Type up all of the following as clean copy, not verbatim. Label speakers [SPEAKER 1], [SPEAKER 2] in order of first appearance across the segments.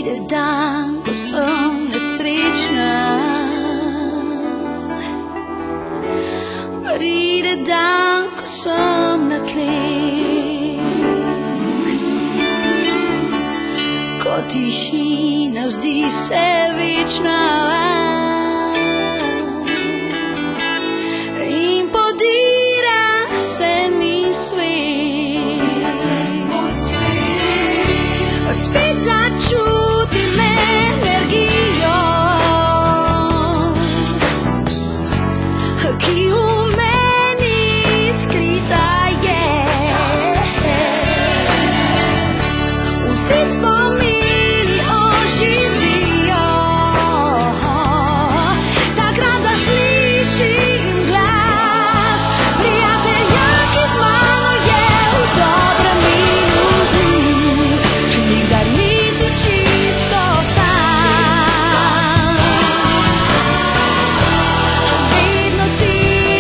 [SPEAKER 1] Pride dan, ko sem nesrečna, pride dan, ko sem na tleh, ko tišina zdi se večna in podira se mi svet. Spet začutim energijo, ki v meni skrita je. Vsi spomini oživijo, takrat zaslišim glas prijatelja, ki z mano je v dobrem minutu. Nikdar nisi čisto sam, vedno ti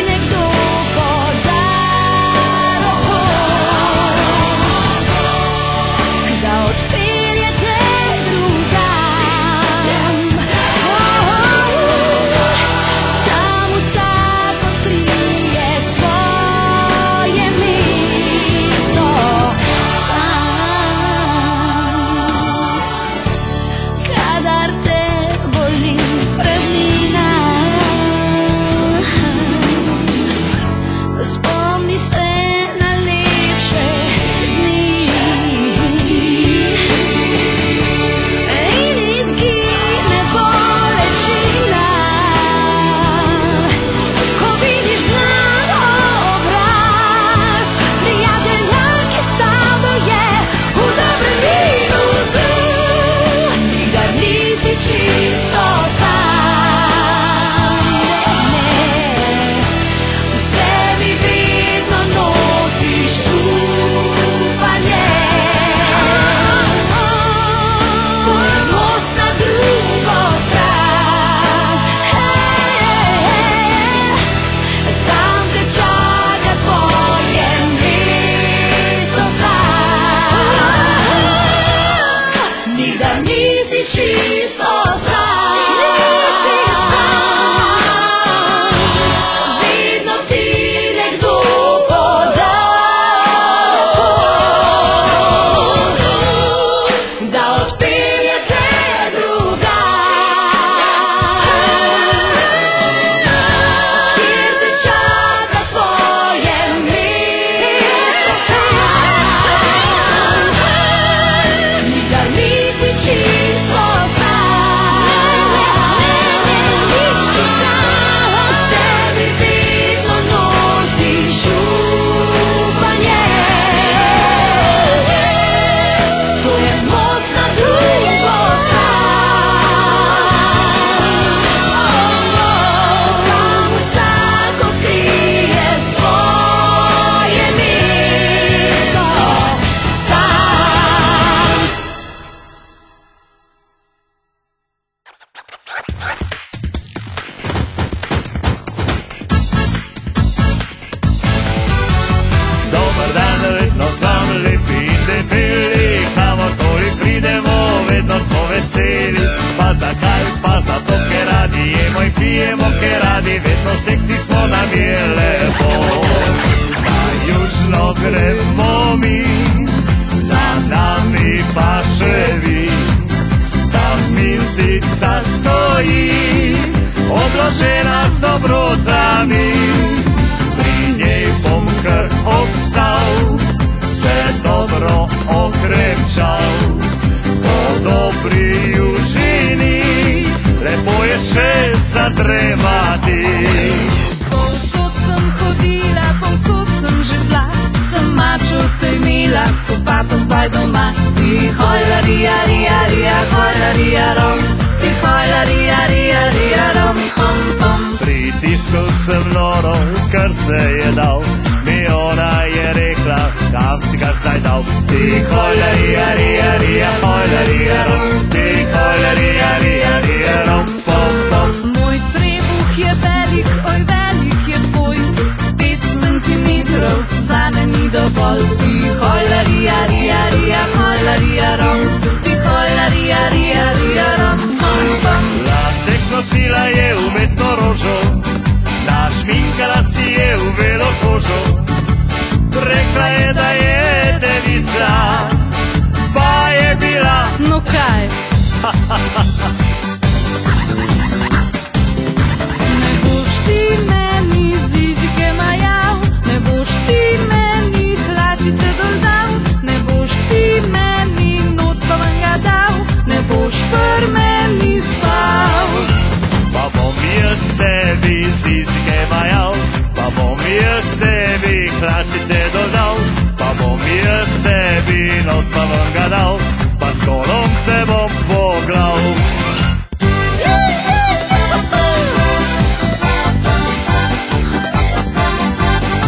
[SPEAKER 1] nekdo poda roko, da odpelje te drugam. Tam vsak odkrije svoje mesto sam. Kadar te boli praznina, spomni se na lepše dni in izgine bolečina, ko vidiš znan obraz prijatelja, ki s tabo je v dobrem minusu. Nikdar nisi čisto sam, ne, v sebi vedno nosiš upanje. To je most na drugo stran, tam te čaka tvoje mesto sam. Nikdar nisi čisto sam, vedno ti nekdo poda pot, da odpelje te drugam, kjer te čaka tvoje mesto sam. Nikdar nisi čisto sam, v sebi vedno nosiš upanje. To je most na drugo stran, tam vsak odkrije svoje mesto sam.
[SPEAKER 2] Dober dan, vedno sam lepi in debeli, kamorkoli pridemo, vedno smo veseli. Pa zakaj? Pa zato, ker radi jemo in pijemo, ker radi vedno seksi smo, nam je lepo. Najučno gremo mi, za nami pa še vi. Tam mizica stoji, obložena z dobrotami. Pri njej bom kar obstal, se dobro okrepčal. Po dobri južini, lepo je še zadremati.
[SPEAKER 1] Povsod sem hodila, povsod sem že bila, sem mačo te imela, copatom zdaj doma. Ti hojlarija, rija, rija, hojlarija, rom, ti hojlarija, rija, rija, rom, pom, pom.
[SPEAKER 2] Pritiskal sem noro, kar se je dal, mi ona je rekla, kam si ga zdaj dal. Ti hojlarija, rija, rija, hojlarija, rom, ti hojlarija, rija, rija, rom, pom, pom.
[SPEAKER 1] Moj trebuh je velik, oj velik je tvoj, 5 centimetrov, zame ni dovolj. Ti hojlarija, rija, rija, hojlarija, rom, ti hojlarija, rija,
[SPEAKER 2] kožo. Rekla je, da je devica, pa je bila.
[SPEAKER 1] No kaj? Ne boš ti meni zizike majal, ne boš ti meni hlačice doldal, ne boš ti meni not pa ven ga dal, ne boš pr meni spal.
[SPEAKER 2] Pa bom jaz tebi zizike majal, pa bom jaz tebi hlačice dodal, pa bom jaz tebi not pa ven ga dal, pa s kolom te bom poglal.